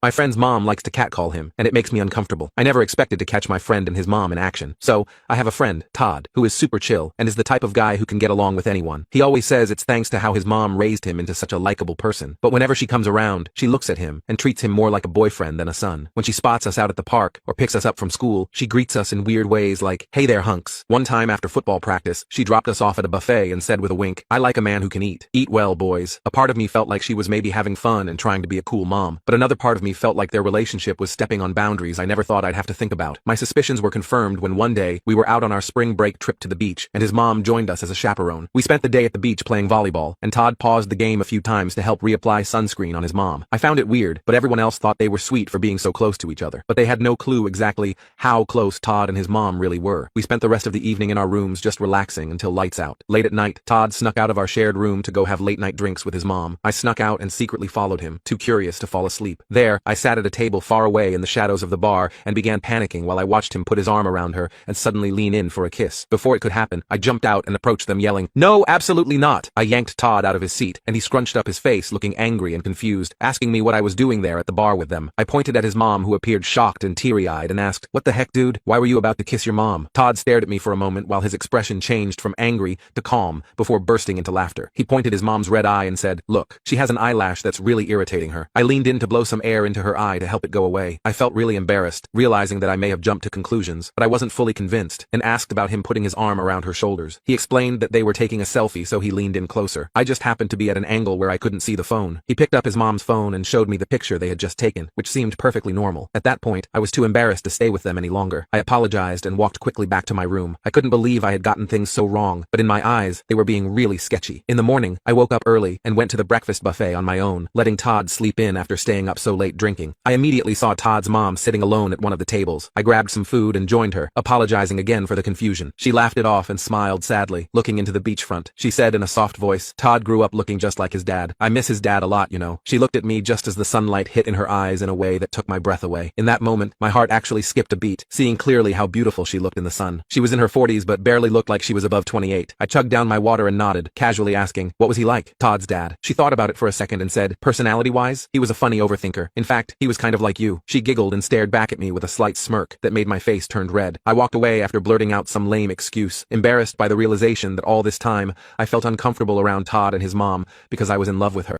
My friend's mom likes to catcall him, and it makes me uncomfortable. I never expected to catch my friend and his mom in action. So, I have a friend, Todd, who is super chill, and is the type of guy who can get along with anyone. He always says it's thanks to how his mom raised him into such a likable person. But whenever she comes around, she looks at him, and treats him more like a boyfriend than a son. When she spots us out at the park, or picks us up from school, she greets us in weird ways like, "Hey there, hunks." One time after football practice, she dropped us off at a buffet and said with a wink, "I like a man who can eat. Eat well, boys." A part of me felt like she was maybe having fun and trying to be a cool mom, but another part of me felt like their relationship was stepping on boundaries I never thought I'd have to think about. My suspicions were confirmed when one day, we were out on our spring break trip to the beach, and his mom joined us as a chaperone. We spent the day at the beach playing volleyball, and Todd paused the game a few times to help reapply sunscreen on his mom. I found it weird, but everyone else thought they were sweet for being so close to each other. But they had no clue exactly how close Todd and his mom really were. We spent the rest of the evening in our rooms just relaxing until lights out. Late at night, Todd snuck out of our shared room to go have late-night drinks with his mom. I snuck out and secretly followed him, too curious to fall asleep. There, I sat at a table far away in the shadows of the bar and began panicking while I watched him put his arm around her and suddenly lean in for a kiss. Before it could happen, I jumped out and approached them yelling, "No, absolutely not!" I yanked Todd out of his seat, and he scrunched up his face looking angry and confused, asking me what I was doing there at the bar with them. I pointed at his mom who appeared shocked and teary-eyed and asked, "What the heck, dude? Why were you about to kiss your mom?" Todd stared at me for a moment while his expression changed from angry to calm before bursting into laughter. He pointed his mom's red eye and said, "Look, she has an eyelash that's really irritating her." I leaned in to blow some air into her eye to help it go away. I felt really embarrassed, realizing that I may have jumped to conclusions, but I wasn't fully convinced, and asked about him putting his arm around her shoulders. He explained that they were taking a selfie, so he leaned in closer. I just happened to be at an angle where I couldn't see the phone. He picked up his mom's phone and showed me the picture they had just taken, which seemed perfectly normal. At that point, I was too embarrassed to stay with them any longer. I apologized and walked quickly back to my room. I couldn't believe I had gotten things so wrong, but in my eyes, they were being really sketchy. In the morning, I woke up early and went to the breakfast buffet on my own, letting Todd sleep in after staying up so late drinking. I immediately saw Todd's mom sitting alone at one of the tables. I grabbed some food and joined her, apologizing again for the confusion. She laughed it off and smiled sadly, looking into the beachfront. She said in a soft voice, "Todd grew up looking just like his dad. I miss his dad a lot, you know." She looked at me just as the sunlight hit in her eyes in a way that took my breath away. In that moment, my heart actually skipped a beat, seeing clearly how beautiful she looked in the sun. She was in her 40s but barely looked like she was above 28. I chugged down my water and nodded, casually asking, "What was he like?" "Todd's dad." She thought about it for a second and said, "Personality-wise, he was a funny overthinker. In fact, he was kind of like you." She giggled and stared back at me with a slight smirk that made my face turn red. I walked away after blurting out some lame excuse, embarrassed by the realization that all this time I felt uncomfortable around Todd and his mom because I was in love with her.